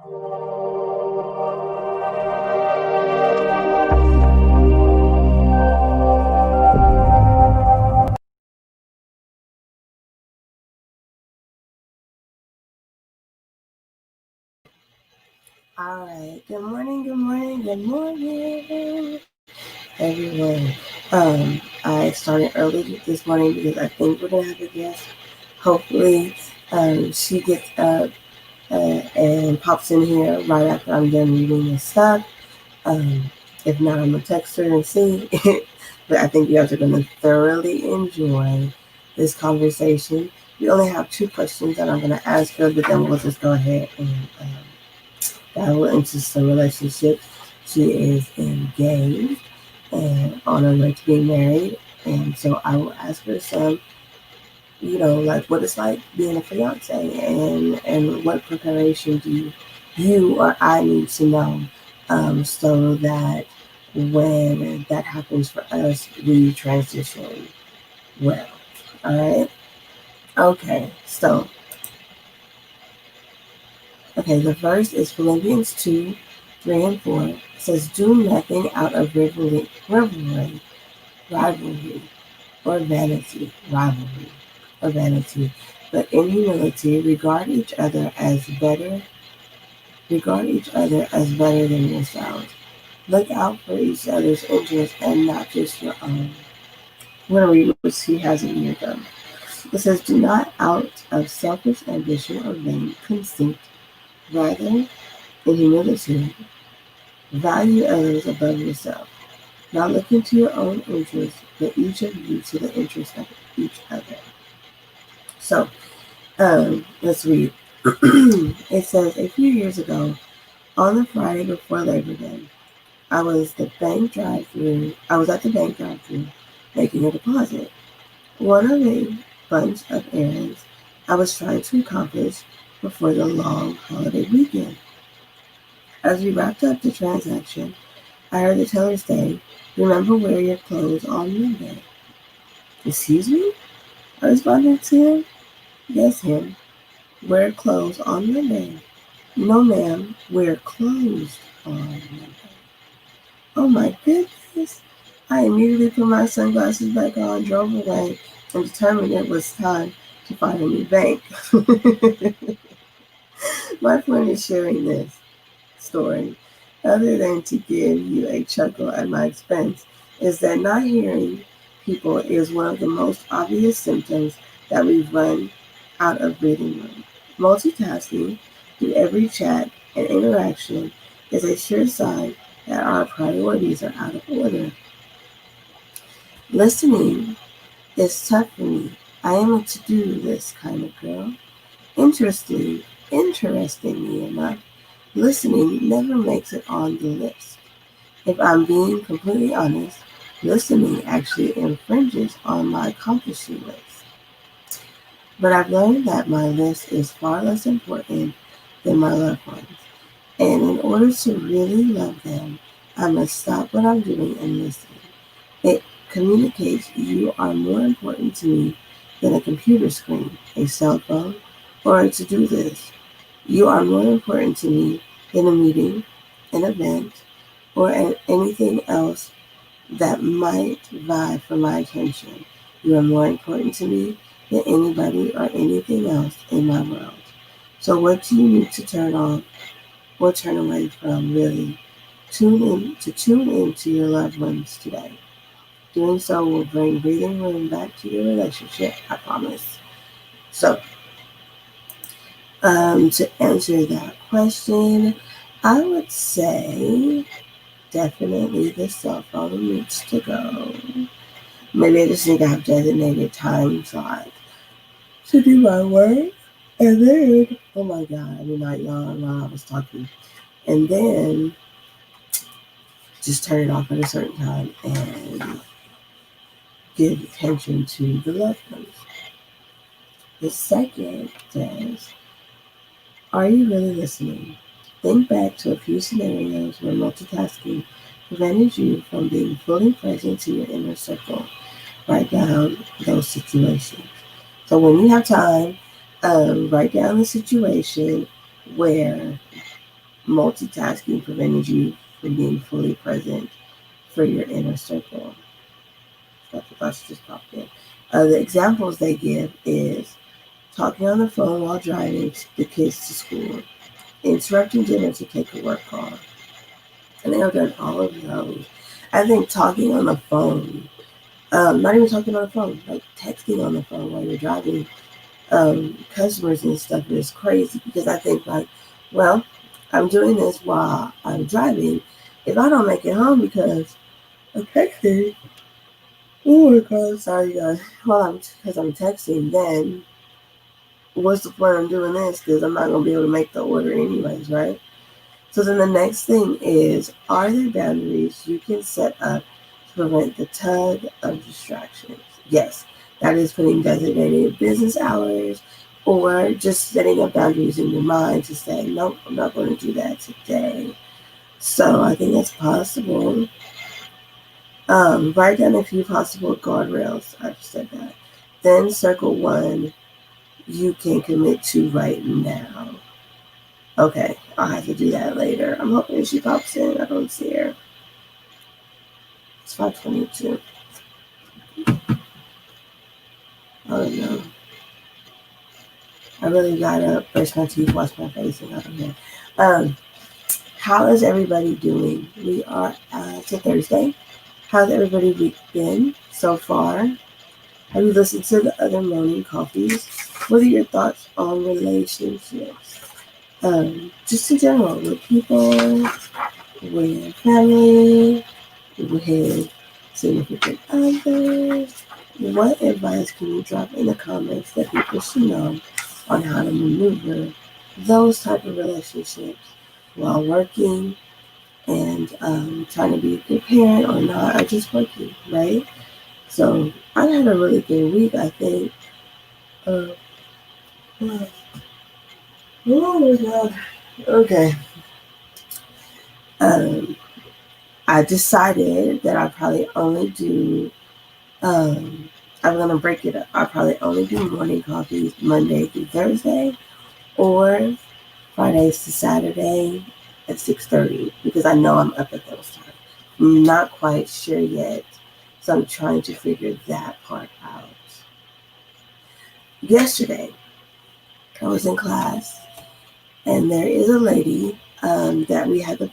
All right. Good morning, everyone. I started early this morning because I think we're gonna have a guest. Hopefully, she gets up and pops in here right after I'm done reading this stuff. Um, if not, I'm gonna text her and see. But I think you guys are gonna thoroughly enjoy this conversation. We only have 2 questions that I'm gonna ask her, but then we'll just go ahead and dive into some relationships. She is engaged and on her way to being married, and so I will ask her some, like what it's like being a fiance, and what preparation do you or I need to know, so that when that happens for us, we transition well. All right. Okay. So, the verse is Philippians 2, 3, and 4. It says, "Do nothing out of rivalry, or vanity, but in humility regard each other as better than yourselves. Look out for each other's interests and not just your own." I'm going to read what he has in here, though. It says, "Do not out of selfish ambition or vain conceit, rather in humility, value others above yourself, not looking to your own interests, but each of you to the interest of each other." So, let's read. It says, "A few years ago, on the Friday before Labor Day, I was at the bank drive-through making a deposit. One of a bunch of errands I was trying to accomplish before the long holiday weekend. As we wrapped up the transaction, I heard the teller say, 'Remember, wear your clothes on Monday.'" "Excuse me?" I responded to him. "Yes, him. Wear clothes on Monday." "No, ma'am. Wear clothes on Monday." Oh my goodness. I immediately put my sunglasses back on, drove away, and determined it was time to find a new bank. My point in sharing this story, other than to give you a chuckle at my expense, is that not hearing people is one of the most obvious symptoms that we run out of breathing room. Multitasking through every chat and interaction is a sure sign that our priorities are out of order. Listening is tough for me. I am a to-do list kind of girl. Interestingly enough, listening never makes it on the list. If I'm being completely honest, listening actually infringes on my accomplishing list. But I've learned that my list is far less important than my loved ones. And in order to really love them, I must stop what I'm doing and listen. It communicates you are more important to me than a computer screen, a cell phone, or a to-do list. You are more important to me than a meeting, an event, or anything else that might vie for my attention. You are more important to me than anybody or anything else in my world. So what do you need to turn on or turn away from, really? Tune in to your loved ones today. Doing so will bring breathing room back to your relationship, I promise. So, to answer that question, I would say definitely the cell phone needs to go. Maybe I just need to have designated time slot to do my work. And then, oh my God, I did not yawn while I was talking. And then just turn it off at a certain time and give attention to the loved ones. The second says, are you really listening? Think back to a few scenarios where multitasking prevented you from being fully present to your inner circle. Write down those situations. So when you have time, write down the situation where multitasking prevented you from being fully present for your inner circle. That's what thoughts just popped in. The examples they give is talking on the phone while driving the kids to school, interrupting dinner to take a work call. And they have done all of those. I think talking on the phone, not even talking on the phone, like texting on the phone while you're driving customers and stuff is crazy because I think like, well, I'm doing this while I'm driving. If I don't make it home because I'm texting, oh my god, sorry guys, because I'm texting, then what's the point of doing this? Because I'm not gonna be able to make the order anyways, right? So then the next thing is, are there boundaries you can set up to prevent the tug of distractions? Yes, that is putting designated business hours or just setting up boundaries in your mind to say, nope, I'm not going to do that today. So I think that's possible. Write down a few possible guardrails. I just said that. Then circle one you can commit to right now. Okay, I'll have to do that later. I'm hoping she pops in. I don't see her. It's 5:22. I don't know. I really gotta brush my teeth, wash my face, and out of here. How is everybody doing? We are it's a Thursday. How's everybody week been so far? Have you listened to the other morning coffees? What are your thoughts on relationships? Just in general, with people, with family, with significant others. What advice can you drop in the comments that people should know on how to maneuver those type of relationships while working and trying to be a good parent or not, or just working, right? So I had a really good week, I think. Oh my god. Okay. I decided that I probably only do I'm gonna break it up. I probably only do morning coffees Monday through Thursday or Fridays to Saturday at 6:30 because I know I'm up at those times. I'm not quite sure yet, so I'm trying to figure that part out. Yesterday, I was in class, and there is a lady that we had the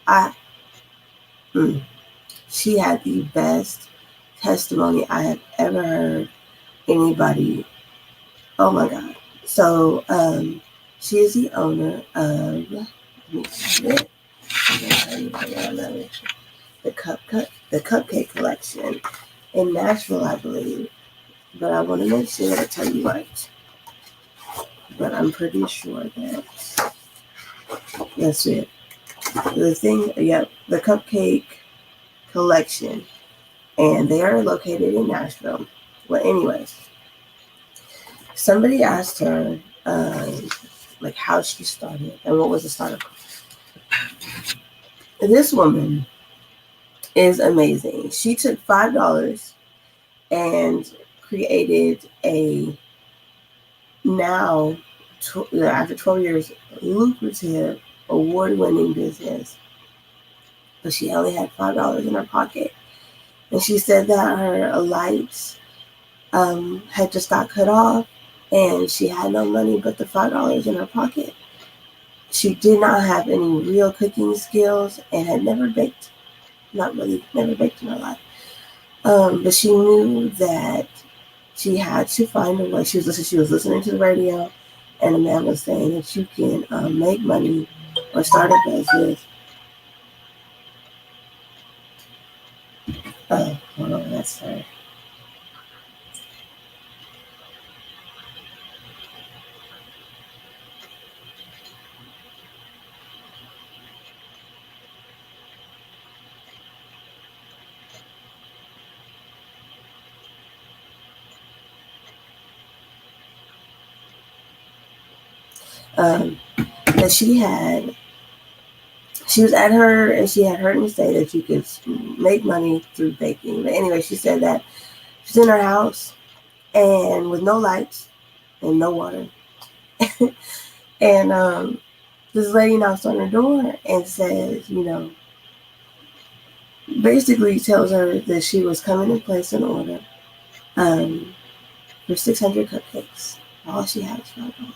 I. She had the best testimony I have ever heard anybody. Oh my god! So she is the owner of. Let me find it. The Cupcake Collection in Nashville, I believe. But I want to make sure that I tell you right. But I'm pretty sure that that's it. The thing, the Cupcake Collection, and they are located in Nashville. Well, anyways, somebody asked her like how she started and what was the startup. This woman is amazing. She took $5 and created a now after 12 years lucrative award-winning business, but she only had $5 in her pocket, and she said that her lights had just got cut off and she had no money but the $5 in her pocket. She did not have any real cooking skills and had never baked, never baked in her life. But she knew that she had to find a way. She was listening to the radio, and a man was saying that you can make money or start a business. Oh, hold on, that's her. That she was at her, and she had heard me say that you could make money through baking. But anyway, she said that she's in her house and with no lights and no water. And This lady knocks on her door and says, basically tells her that she was coming to place an order um, for 600 cupcakes. All she had was $5.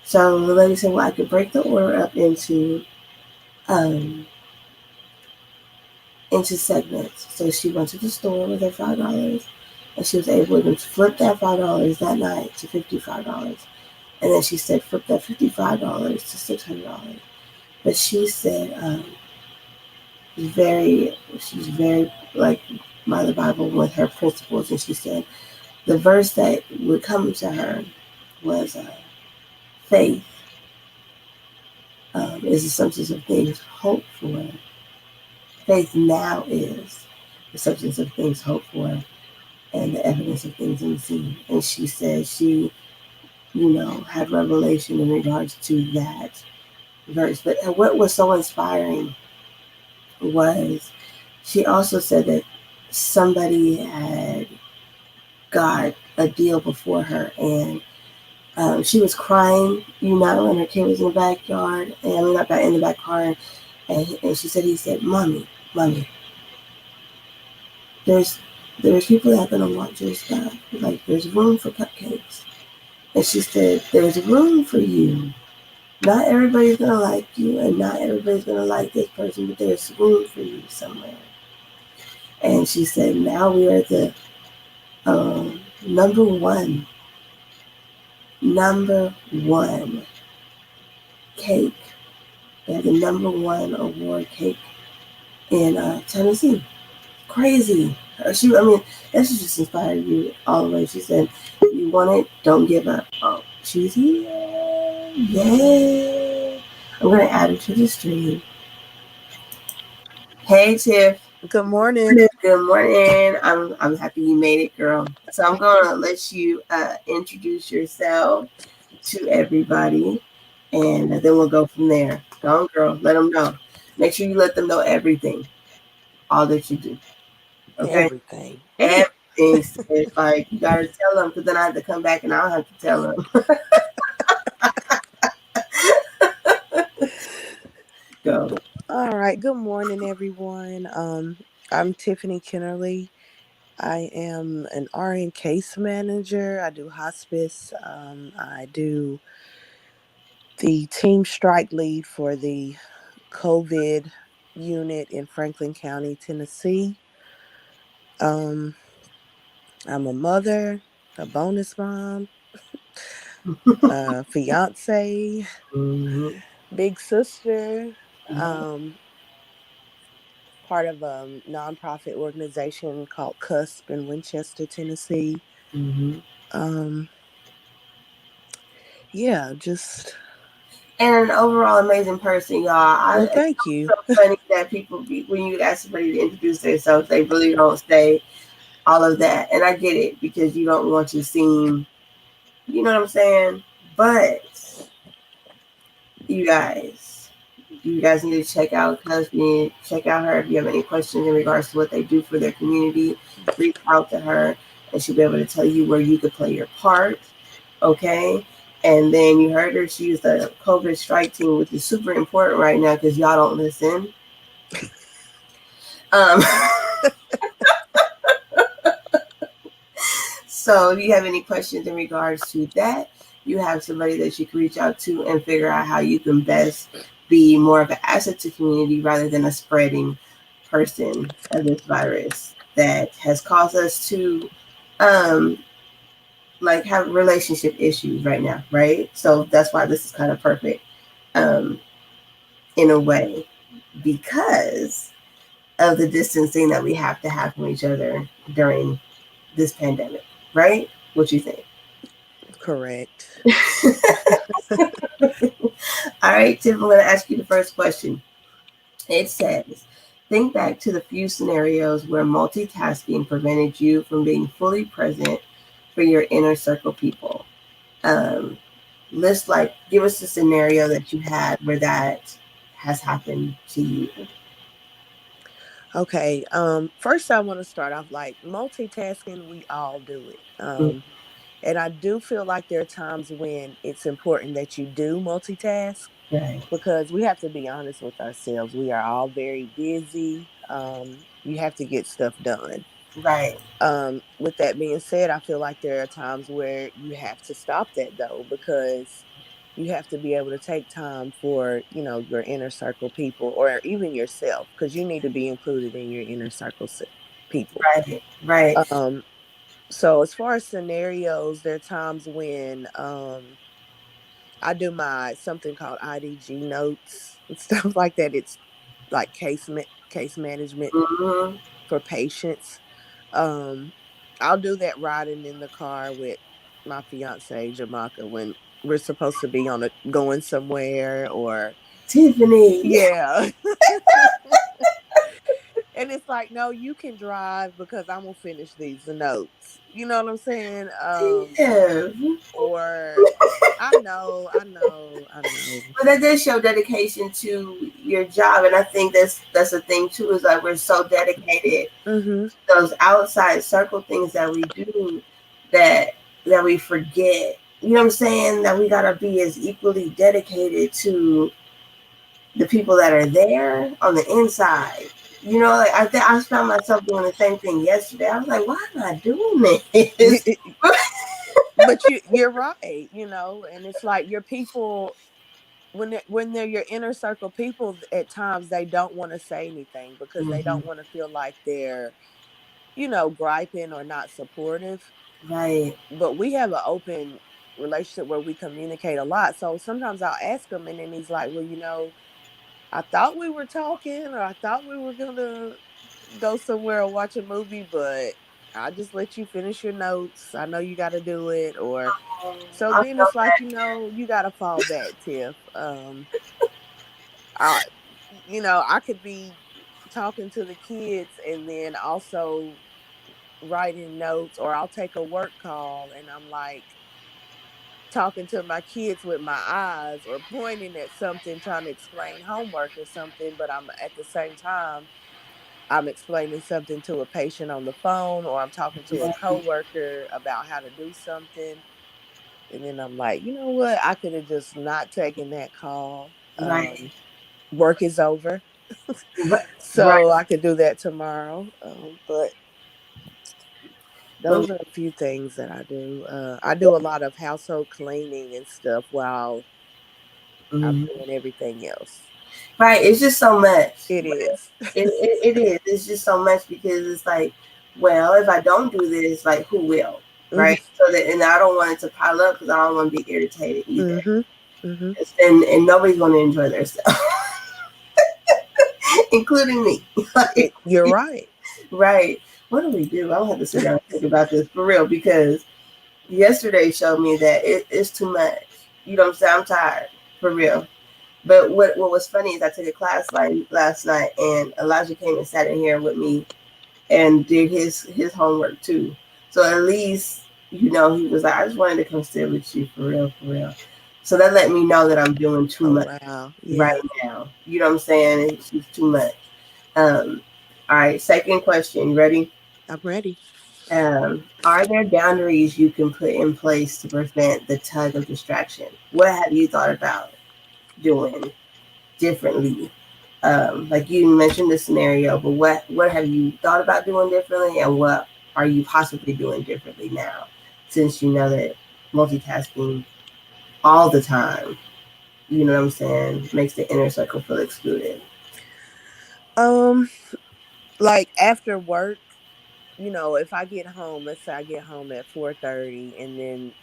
So the lady said, well, I could break the order up um, into segments. So she went to the store with her $5, and she was able to flip that $5 that night to $55. And then she said, flip that $55 to $600. But she said, she's very like by the Bible with her principles, and she said the verse that would come to her was faith is the substance of things hoped for. Faith now is the substance of things hoped for and the evidence of things unseen. And she said she, had revelation in regards to that verse. But what was so inspiring was she also said that somebody had got a deal before her, and she was crying, and her kid was in the backyard, and I mean, not back in the back car, and she said, he said, mommy, there's people that are gonna want your stuff. Like there's room for cupcakes, and she said, there's room for you. Not everybody's gonna like you, and not everybody's gonna like this person, but there's room for you somewhere. And she said, now we are the number one cake. They have the number one award cake in Tennessee. Crazy. I mean, that should just inspire you all the way. She said, you want it, don't give up. Oh, she's here. Yay. I'm going to add her to the stream. Hey, Tiff. Good morning. Good morning. I'm happy you made it, girl. So I'm going to let you introduce yourself to everybody, and then we'll go from there. Go on, girl. Let them know. Make sure you let them know everything, all that you do. Okay? Everything. Everything. It's like, you got to tell them, because then I have to come back and I don't have to tell them. Go. All right. Good morning, everyone. I'm Tiffany Kennerly. I am an RN case manager. I do hospice. I do the team strike lead for the COVID unit in Franklin County, Tennessee. Um, I'm a mother, a bonus mom, a fiance, Mm-hmm. big sister. Mm-hmm. Part of a nonprofit organization called CUSP in Winchester, Tennessee. Mm-hmm. Um, yeah, just And an overall amazing person, y'all. well, It's thank you. so funny that people, when you ask somebody to introduce themselves, they really don't say all of that. And I get it, because you don't want to seem, you know what I'm saying? But you guys, you guys need to check out Cosby, check out her. If you have any questions in regards to what they do for their community, reach out to her, and she'll be able to tell you where you could play your part. Okay. And then you heard her, she's the COVID strike team, which is super important right now because y'all don't listen. Um, so if you have any questions in regards to that, you have somebody that you can reach out to and figure out how you can best be more of an asset to community rather than a spreading person of this virus that has caused us to um like have relationship issues right now, right? So that's why this is kind of perfect um in a way, because of the distancing that we have to have from each other during this pandemic, right? What you think? Correct. All right, Tiff, I'm going to ask you the first question. It says, think back to the few scenarios where multitasking prevented you from being fully present for your inner circle people. Um, give us a scenario that you had where that has happened to you. Okay. First I want to start off like multitasking, we all do it. And I do feel like there are times when it's important that you do multitask. Right. because we have to be honest with ourselves. We are all very busy. You have to get stuff done. Right. With that being said, I feel like there are times where you have to stop that though, because you have to be able to take time for, your inner circle people or even yourself, because you need to be included in your inner circle people. Right. Right. Um, so as far as scenarios, there are times when I do my something called IDG notes and stuff like that. It's like case management Mm-hmm. for patients. Um, I'll do that riding in the car with my fiance Jamaica when we're supposed to be on a going somewhere or Tiffany. yeah. And it's like, no, you can drive because I'm gonna finish these notes. You know what I'm saying? Tiff. Or I know. But that does show dedication to your job, and I think that's the thing too. Is like we're so dedicated Mm-hmm. to those outside circle things that we do that we forget. You know what I'm saying? That we gotta be as equally dedicated to the people that are there on the inside. You know, like I think I found myself doing the same thing yesterday. I was like, why am I doing this? But you're right, and it's like your people when they're your inner circle people, at times they don't want to say anything because they Mm-hmm. don't want to feel like they're, griping or not supportive. Right. But we have an open relationship where we communicate a lot. So sometimes I'll ask him and then he's like, well, I thought we were talking or I thought we were gonna go somewhere or watch a movie, but I just let you finish your notes. I know you gotta do it. Or so I then felt it's like, you gotta fall back, Tiff. I I could be talking to the kids and then also writing notes, or I'll take a work call and I'm like talking to my kids with my eyes or pointing at something trying to explain homework or something, but I'm at the same time I'm explaining something to a patient on the phone, or I'm talking to a that. coworker about how to do something. And then I'm like, you know what? I could have just not taken that call. Right. Work is over. Right. Right. So I could do that tomorrow. But But those are a few things that I do. I do a lot of household cleaning and stuff while I'm mhm. doing everything else. Right. It's just so much. It is. It is. It's just so much because it's like, well, if I don't do this, like, who will? Right. Hmm. So that, and I don't want it to pile up because I don't want to be irritated either. Hmm. Hmm. And nobody's going to enjoy themselves, including me. Like, You're right. right. What do we do? I'll have to sit down and think about this for real because yesterday showed me that it's too much. You know what I'm saying? I'm tired for real. But what was funny is I took a class last night, and Elijah came and sat in here with me and did his homework too. So at least he was like, I just wanted to come sit with you for real, for real. So that let me know that I'm doing too Oh much wow. right Yeah. now. You know what I'm saying? It's too much. Um, all right. Second question. You ready? I'm ready. Are there boundaries you can put in place to prevent the tug of distraction? What have you thought about doing differently? Like you mentioned the scenario, but what have you thought about doing differently, and what are you possibly doing differently now, since you know that multitasking all the time, you know what I'm saying, makes the inner circle feel excluded. Um, like after work, if I get home, let's say I get home at 4:30, and then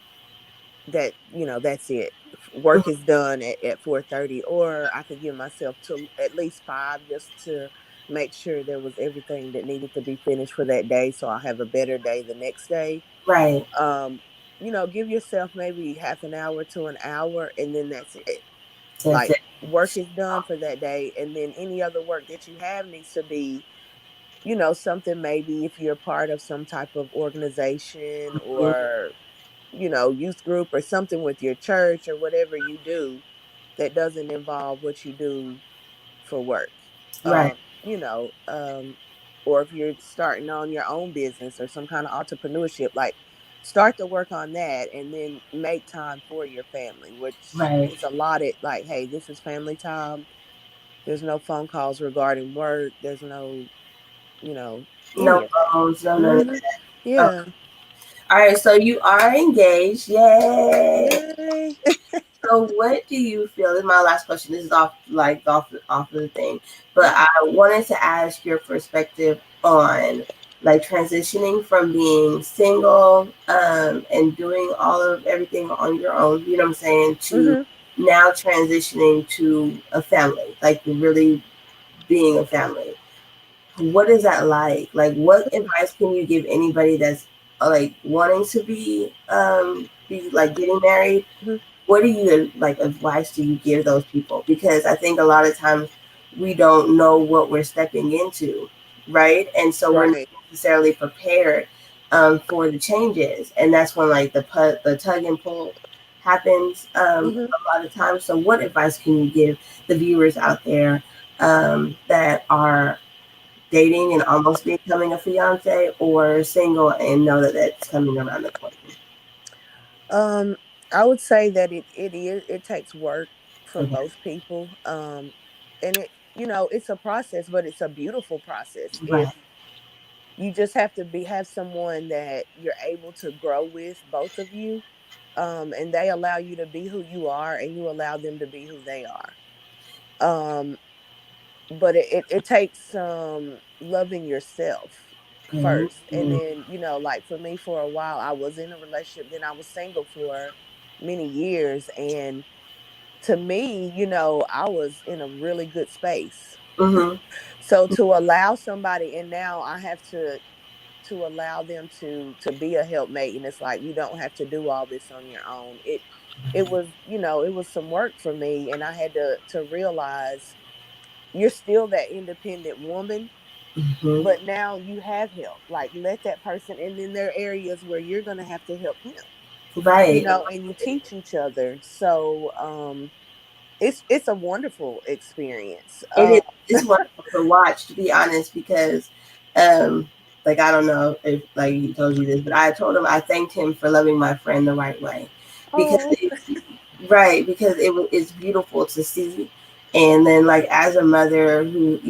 that's it. Work is done at 4:30, or I could give myself to at least 5 just to make sure there was everything that needed to be finished for that day, so I'll have a better day the next day. Right. Um, give yourself maybe half an hour to an hour, and then that's it. That's Like it. work is done for that day, and then any other work that you have needs to be, something, maybe if you're part of some type of organization or youth group or something with your church or whatever you do that doesn't involve what you do for work. Right. Um, or if you're starting on your own business or some kind of entrepreneurship, like start to work on that, and then make time for your family, which Right. is allotted. Like, hey, this is family time. There's no phone calls regarding work. There's no, any No of that. phones, no none of that. Yeah. All right, so you are engaged. Yay. Yay. So what do you feel? This is my last question. This is off of the thing. But Yeah. I wanted to ask your perspective on like transitioning from being single and doing all of everything on your own, you know what I'm saying, to now transitioning to a family, like really being a family. What is that like? Like, what advice can you give anybody that's like wanting to be like getting married? Mhm. What do you like advice do you give those people? Because I think a lot of times we don't know what we're stepping into, right? And so we're not Right. necessarily prepared for the changes, and that's when like the tug and pull happens Hmm. a lot of times. So, what advice can you give the viewers out there that are dating and almost becoming a fiance, or single and know that that's coming around the corner? Um, I would say that it takes work for Okay. both people. And it's a process, but it's a beautiful process. If Right. you just have to have someone that you're able to grow with, both of you, and they allow you to be who you are, and you allow them to be who they are. Um, but it takes loving yourself first, and Mm-hmm. then like for me, for a while I was in a relationship, then I was single for many years, and to me, I was in a really good space. Mm-hmm. So to allow somebody, and now I have to allow them to be a helpmate, and it's like you don't have to do all this on your own. It was, it was some work for me, and I had to realize you're still that independent woman, Mm-hmm. but now you have help. Like, let that person, and then there are areas where you're going to have to help him, Right. and you teach each other. So it's a wonderful experience. It is. It's wonderful to watch, to be honest, because, um, like I don't know if like he told you this, but I told him I thanked him for loving my friend the right way, because Oh. right, because it's beautiful to see. And then like as a mother who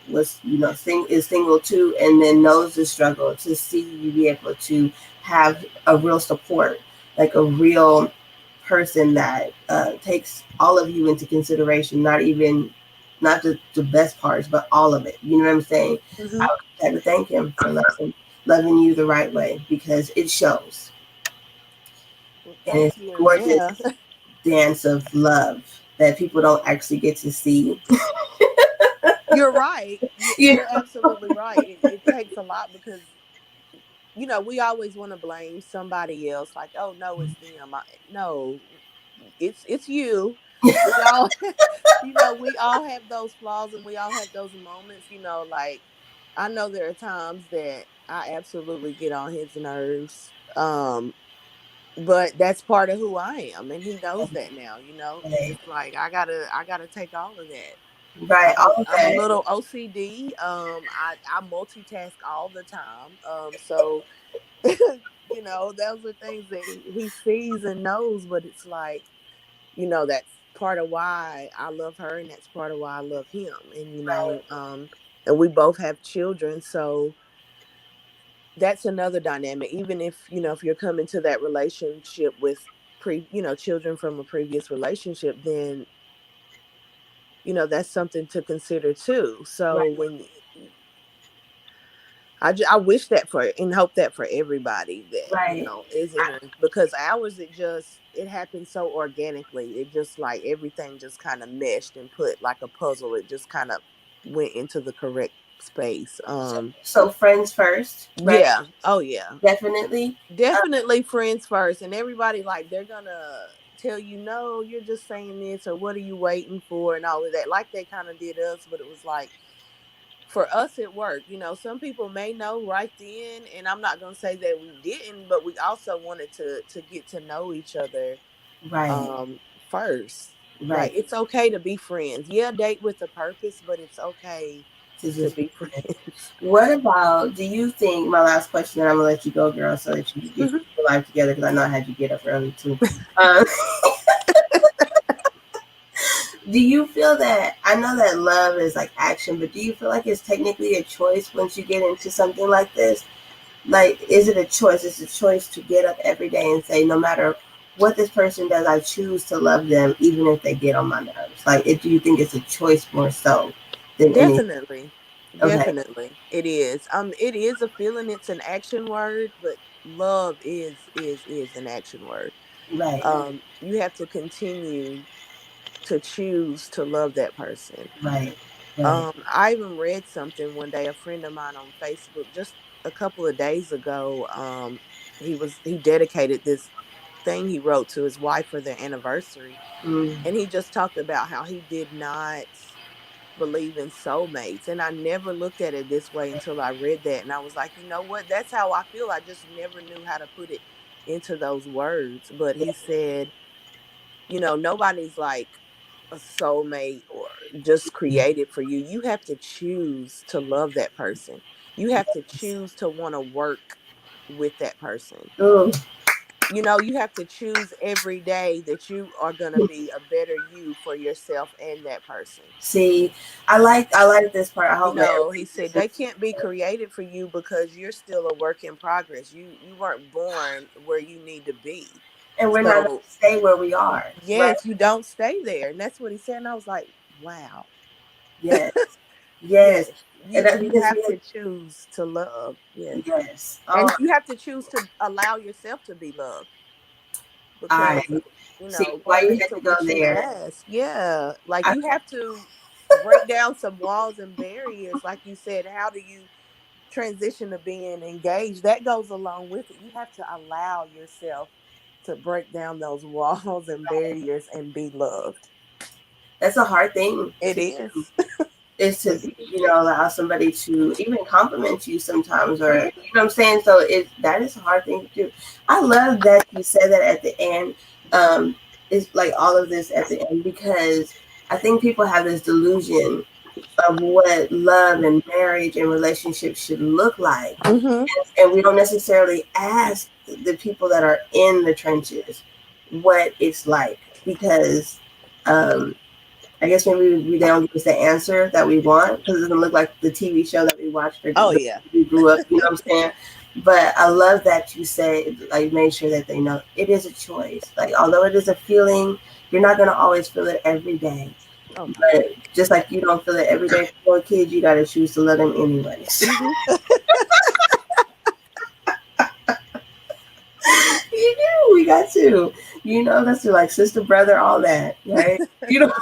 was is single too, and then knows the struggle, to see you be able to have a real support, like a real person that takes all of you into consideration, not just the best parts, but all of it. You know what I'm saying? Hmm. I had to thank him for loving you the right way, because it shows, Well, and thank it's you. And gorgeous yeah, dance of love that people don't actually get to see. you're right. You're, you you're absolutely right. It takes a lot because we always want to blame somebody else. Like, oh no, it's them. No, it's you. We all, we all have those flaws, and we all have those moments. Like I know there are times that I absolutely get on his nerves. But that's part of who I am, and he knows that now. And right, it's like I gotta take all of that. right, all of I'm a that. little OCD. I multitask all the time. So those are things that he sees and knows, but it's like, that's part of why I love her, and that's part of why I love him. And Right. and we both have children, so that's another dynamic. Even if you're coming to that relationship with children from a previous relationship, then that's something to consider too. Right. So when I wish that for and hope that for everybody that Right. is in a, because ours, it happened so organically. It just, like, everything just kind of meshed and put like a puzzle. It just kind of went into the correct space. So friends first, right? Yeah. Oh yeah. Definitely. Definitely friends first, and everybody, like, they're gonna tell you, no, you're just saying this, or what are you waiting for, and all of that, like they kind of did us. But it was like, for us, it worked. Some people may know right then, and I'm not gonna say that we didn't, but we also wanted to get to know each other Right. first. Like, Right. it's okay to be friends. Yeah, date with a purpose, but it's okay to to just be be friends. What about, do you think, my last question, and I'm going to let you go, girl, so that you can get Mhm. your life together, because I know I had you get up early, too. Um, do you feel that, I know that love is like action, but do you feel like it's technically a choice once you get into something like this? Like, is it a choice? It's a choice to get up every day and say, no matter what this person does, I choose to love them, even if they get on my nerves. Like, do you think it's a choice more so than any? Definitely. Okay, Definitely. It is. It is a feeling, it's an action word, but love is an action word. right, You have to continue to choose to love that person. right, right. I even read something one day, a friend of mine on Facebook just a couple of days ago. He dedicated this thing he wrote to his wife for their anniversary, Mm, and he just talked about how he did not believe in soulmates. And I never looked at it this way until I read that. And I was like, you know what? That's how I feel. I just never knew how to put it into those words. But yeah, he said, nobody's like a soulmate or just created for you. You have to choose to love that person. You have to choose to want to work with that person. ooh. You have to choose every day that you are going to be a better you for yourself and that person. See, I like this part. I hope that He everybody said listens. they can't be created for you because you're still a work in progress. You weren't born where you need to be. And we're not going So to stay where we are, right? yes, you don't stay there. And that's what he said. And I was like, wow. Yes, yes. Yes. And You that's you because have we, to choose to love. Yes. yes. And Oh, you have to choose to allow yourself to be loved. I Because see why going you back had to to go what you there. asked, yeah, like I, you have to break down some walls and barriers. Like you said, how do you transition to being engaged? That goes along with it. You have to allow yourself to break down those walls and barriers and be loved. that's a hard thing It to do. is. Is to, allow somebody to even compliment you sometimes, or Mhm. what I'm saying. So that is a hard thing to do. I love that you said that at the end. It's like all of this at the end, because I think people have this delusion of what love and marriage and relationships should look like, Mhm. and we don't necessarily ask the people that are in the trenches what it's like, because um, I guess maybe they don't give us the answer that we want, because it doesn't look like the TV show that we watched or Oh the yeah. we grew up. You know what I'm saying? But I love that you say, like, made sure that they know it is a choice. Like, although it is a feeling, you're not gonna always feel it every day. Oh no. But just like you don't feel it every day for a kid, you gotta choose to love them anyways. Mhm. You do. We got to. That's like sister, brother, all that, right? You know.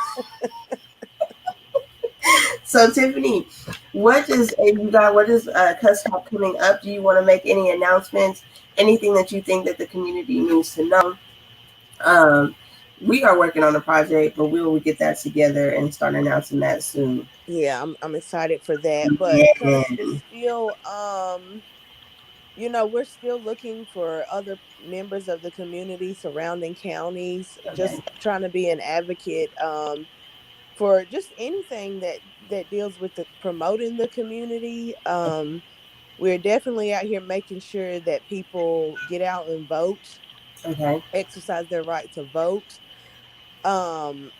So Tiffany, what is Cuss Talk coming up? Do you want to make any announcements? Anything that you think that the community needs to know? Um, we are working on a project, but we will get that together and start announcing that soon. Yeah, I'm excited for that. But Yeah. Cuss is still we're still looking for other members of the community, surrounding counties, Okay. just trying to be an advocate for just anything that deals with promoting the community. We're definitely out here making sure that people get out and vote, Okay. exercise their right to vote. Um,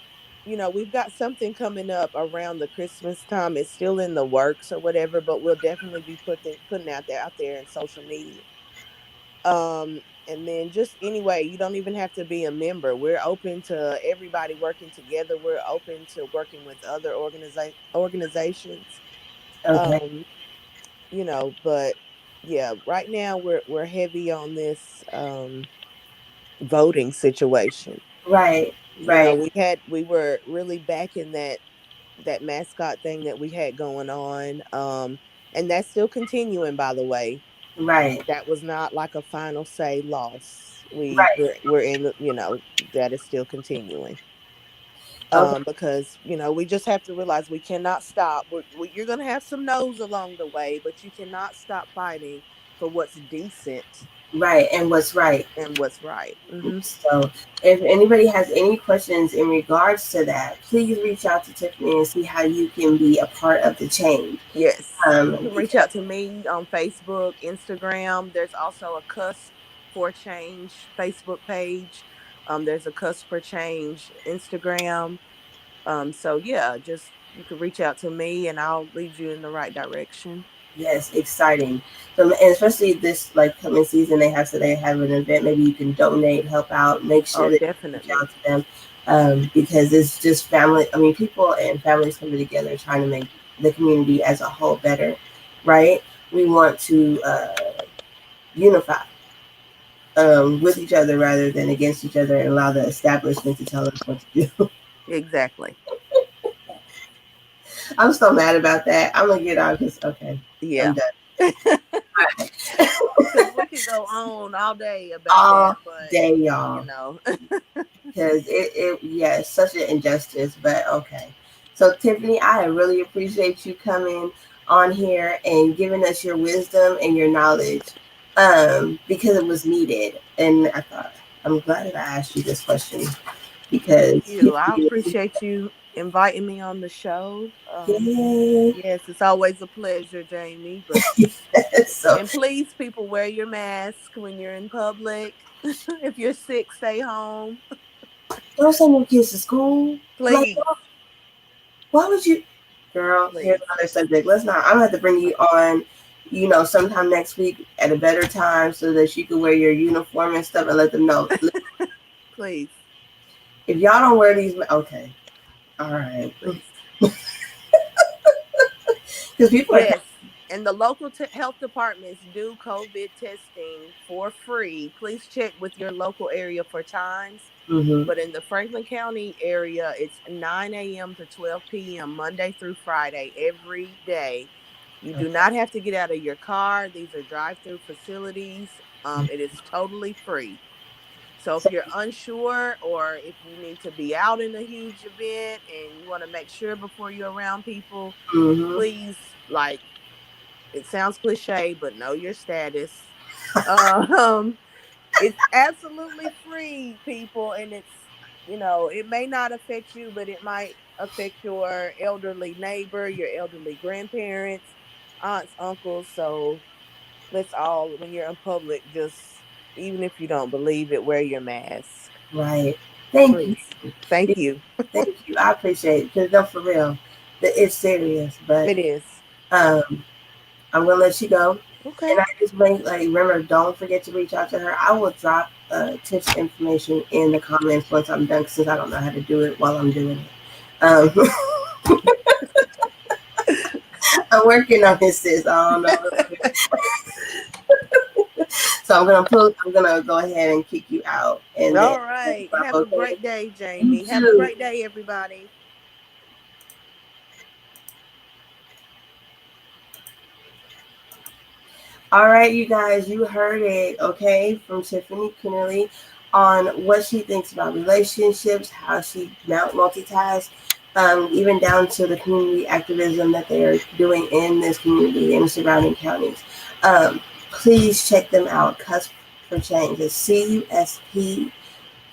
we've got something coming up around the Christmas time. It's still in the works or whatever, but we'll definitely be putting out there in social media. And then just anyway, you don't even have to be a member. We're open to everybody working together. We're open to working with other organizations. Okay. Um, but yeah, right now we're heavy on this voting situation. Right. Right. We were really back in that mascot thing that we had going on. And that's still continuing, by the way. Right. That was not like a final say loss. Right. We're in, that is still continuing. Okay. Because we just have to realize we cannot stop. You're gonna have some no's along the way, but you cannot stop fighting for what's decent Right, and what's right. and what's right. So, if anybody has any questions in regards to that, please reach out to Tiffany and see how you can be a part of the change. Yes. You can reach Because, out to me on Facebook, Instagram. There's also a Cuss for Change Facebook page. There's a Cuss for Change Instagram. So yeah, just you can reach out to me and I'll lead you in the right direction. yes, exciting. So, and especially this like coming season, they have an event. Maybe you can donate, help out, make sure Oh, that you reach definitely. out to them, because it's just family. I mean, people and families coming together trying to make the community as a whole better, right? We want to unify with each other rather than against each other and allow the establishment to tell us what to do. Exactly. I'm so mad about that. I'm gonna get out because okay, I'm Yeah. done. Because we could go on all day about that, All but day, you y'all, know. because yeah, it's such an injustice. But okay, so Tiffany, I really appreciate you coming on here and giving us your wisdom and your knowledge, because it was needed. And I thought I'm glad that I asked you this question Thank because you. I appreciate you inviting me on the show. yeah. Yes, it's always a pleasure, Jamie. But So and please, people, wear your mask when you're in public. If you're sick, stay home. don't send your kids to school. Like, Please, why would you? Girl, here's please, another subject. Let's not. I'm gonna have to bring you on, sometime next week at a better time so that you can wear your uniform and stuff and let them know. please, If y'all don't wear these, okay, all right. please. Because people are. Yes, and the local health departments do COVID testing for free. Please check with your local area for times. Mm-hmm. But in the Franklin County area, it's 9 a.m. to 12 p.m., Monday through Friday, every day. You do Okay. not have to get out of your car. These are drive through facilities. It is totally free. So if So, you're unsure or if you need to be out in a huge event and you want to make sure before you're around people, mm-hmm. please, like, it sounds cliche, but know your status. Um, it's absolutely free, people, and it may not affect you, but it might affect your elderly neighbor, your elderly grandparents, aunts, uncles. So let's all, when you're in public, just even if you don't believe it, wear your mask, Right. Thank you. please. Thank you. Thank you. I appreciate it. Because no, for real, it's serious. But It is. um, I'm gonna let you go. And Okay. I just remember, don't forget to reach out to her. I will drop Tiff's information in the comments once I'm done, since I don't know how to do it while I'm doing it. Um, I'm working on this, sis. I don't know. So I'm gonna go ahead and kick you out, and then All right. Have a okay. great day, You Jamie. Have a too. great day, everybody. All right, you guys, you heard it, okay, from Tiffany Kennerly on what she thinks about relationships, how she multitasks, even down to the community activism that they are doing in this community and surrounding counties. Please check them out. Cusp for Change. It's CUSP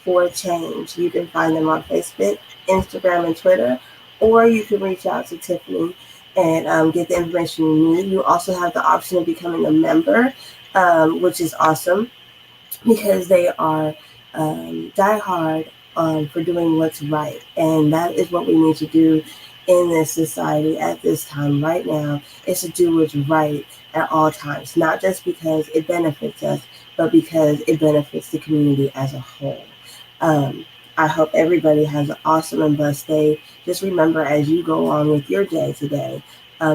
for Change. You can find them on Facebook, Instagram, and Twitter, or you can reach out to Tiffany and get the information you need. You also have the option of becoming a member, which is awesome because they are die hard for doing what's right. And that is what we need to do in this society at this time right now, is to do what's right at all times, not just because it benefits us, but because it benefits the community as a whole. Um, I hope everybody has an awesome and blessed day. Just remember, as you go on with your day today,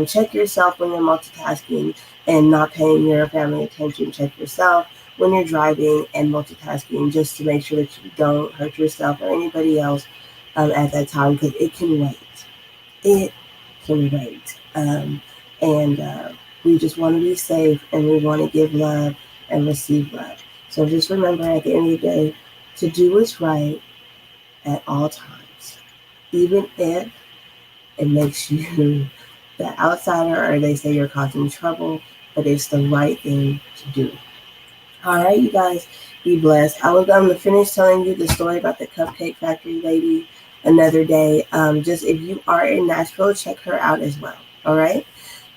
check yourself when you're multitasking and not paying your family attention. Check yourself when you're driving and multitasking, just to make sure that you don't hurt yourself or anybody else at that time, because it can wait. It can wait. And we just want to be safe, and we want to give love and receive love. So just remember, at the end of the day, to do what's right at all times, even if it makes you the outsider or they say you're causing trouble, but it's the right thing to do. All right, you guys, be blessed. I'm gonna finish telling you the story about the Cupcake Factory lady another day. Just if you are in Nashville, check her out as well. All right.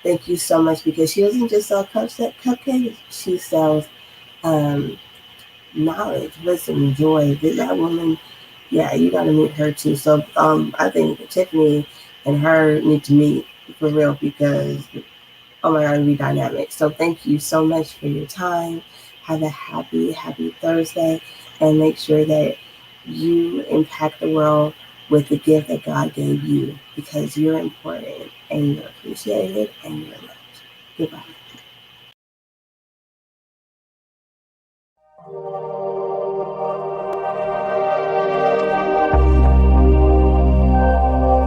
Thank you so much, because she doesn't just sell cupcakes. She sells um, knowledge, wisdom, joy. That woman, yeah, you got to meet her too. So I think Tiffany and her need to meet for real, because oh my God, it'll be dynamic. So thank you so much for your time. Have a happy, happy Thursday, and make sure that you impact the world with the gift that God gave you, because you're important and you're appreciated and you're loved. Goodbye.